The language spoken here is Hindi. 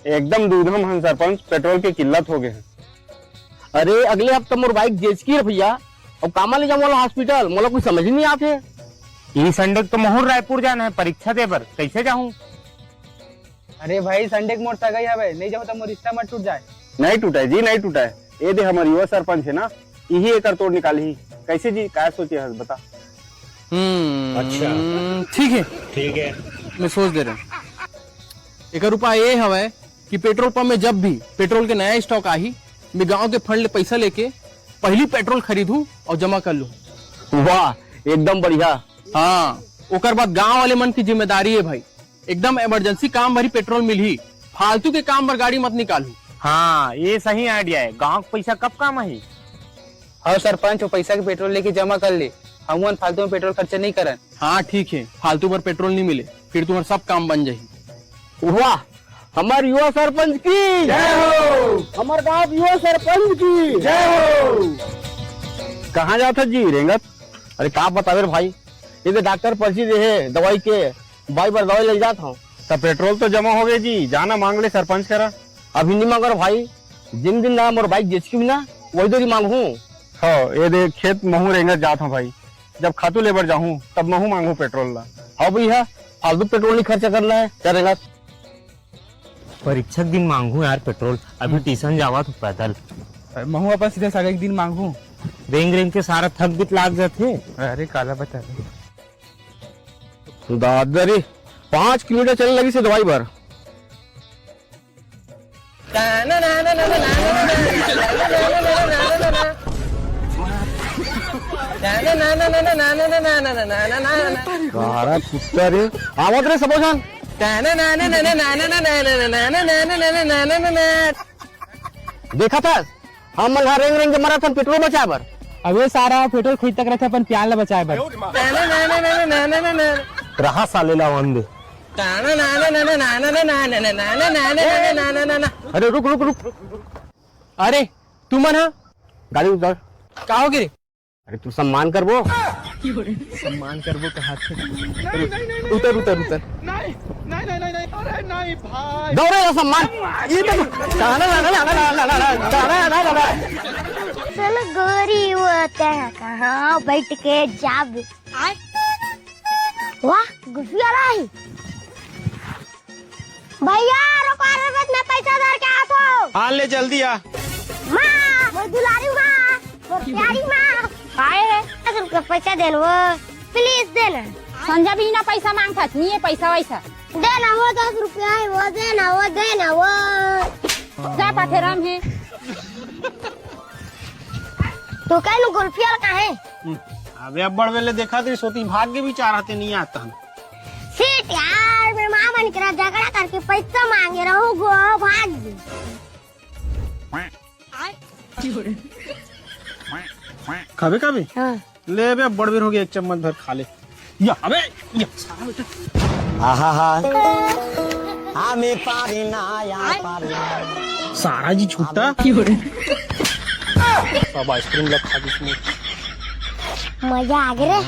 एकदम दूधम हम सरपंच, पेट्रोल की किल्लत हो गए हैं। अरे अगले हफ्ते मोर बाइक जेचकी है भैया, अब कामा ले जाऊँ हॉस्पिटल, मोला कुछ समझ ही नहीं आते। ई संडे तो महू रायपुर जाना है परीक्षा दे बर, कैसे जाऊँ? अरे भाई संडे के मोर सगाई हवे, नहीं जाओ तो मोर रिश्ता मत टूट जाए। नहीं टूटा है जी, नहीं टूटा है। ये दे हमारी युवा सरपंच है ना, यही एक तोड़ निकाली ही। कैसे जी, क्या सोचे है बता। अच्छा ठीक है मैं सोच दे रहा हूँ। एक उपाय ये हवे कि पेट्रोल पंप में जब भी पेट्रोल के नया स्टॉक आई, मैं गांव के फंड ले पैसा लेके पहली पेट्रोल खरीदूं और जमा कर लूं। वाह, एकदम बढ़िया। हाँ, ओकर बाद गांव वाले मन की जिम्मेदारी है भाई, एकदम इमरजेंसी काम भरी पेट्रोल मिली, फालतू के काम पर गाड़ी मत निकालू। हाँ ये सही आइडिया है, गाँव का पैसा कब काम आई? हाँ सरपंच, वो पैसा के पेट्रोल लेके जमा कर ले, हम फालतू में पेट्रोल खर्चा नहीं करन। हाँ ठीक है, फालतू पर पेट्रोल नहीं मिले, फिर तुम्हारा सब काम बन जाही। वाह, हमारे युवा सरपंच की जय हो, हमारे गांव युवा सरपंच की जय हो। कहाँ जाता जी रेंगत? अरे का बतावे भाई, ये तो डॉक्टर पर्ची दे है दवाई के, बाई बार दवाई ले जाता हूँ। तब पेट्रोल तो जमा हो गए जी, जाना मांग ले सरपंच करा। अभी नहीं मांग रहा भाई, जिन दिन ना मोर बाइक जेचकी भी ना, वही देरी मांगू। हाँ ये देख, खेत महू रेंगत जाता हूँ भाई, जब खातू लेबर जाऊँ तब महू मांगू पेट्रोल ला। हाँ भैया, फालतू पेट्रोल नहीं खर्चा करना है, चलेगा। परीक्षा के दिन मांगू यार पेट्रोल, अभी ट्यूशन जावा तो पैदल। महू अपन सीधे सगाई के दिन मांगू। रेंग रेंग के सारा थक बीत लाग जाते। अरे काला बता दादरी 5 किलोमीटर चलने लगी से दवाई भर। कुत्ता रे आवत रे सबोजन। देखा था हम मन रेंग रेंग के मरा था पेट्रोल बचा बर। अबे सारा पेट्रोल खुद तक रहता अपन प्यान ला बचाए बस। रहा साले ला वंदे। अरे रुक रुक रुक, अरे तू मन हा गाड़ी उतर। का हो गिरे? अरे तू सम्मान कर वो। सम्मान करबो कहा थे। उतर उतर उतर। दौड़े ना सम्मान। ये तो चल गोरी वो कहाँ बैठ के जाब। वाह गुफी वाला है भैया, रुको में पैसा दर के आसो। हाँ ले जल्दी आ। माँ वो दुलारी माँ, वो प्यारी माँ, आए है 10 रुपया पैसा देना वो, प्लीज देना। संजय भी ना पैसा मांगता नहीं है, पैसा वैसा देना वो 10 रुपया है, वो देना वो देना वो। जा पाथेराम है। तो कहलू गुल्फिया का है। अबे अब बड़ वेले देखा तेरी सोती भाग के भी चाह रहे नहीं आता हम। सीट यार, मेरे मामा ने करा झगड़ा करके पैसा मांगे रहो गो भाग गई। खाबे खाबे हाँ। ले बे, अब बड़ बेर हो गया, एक चम्मच भर खा ले। या अबे या सारा बेटा हमें पारी ना या पारी सारा जी छूटा। सब आइसक्रीम लग खा दी। मजा आ गया रे।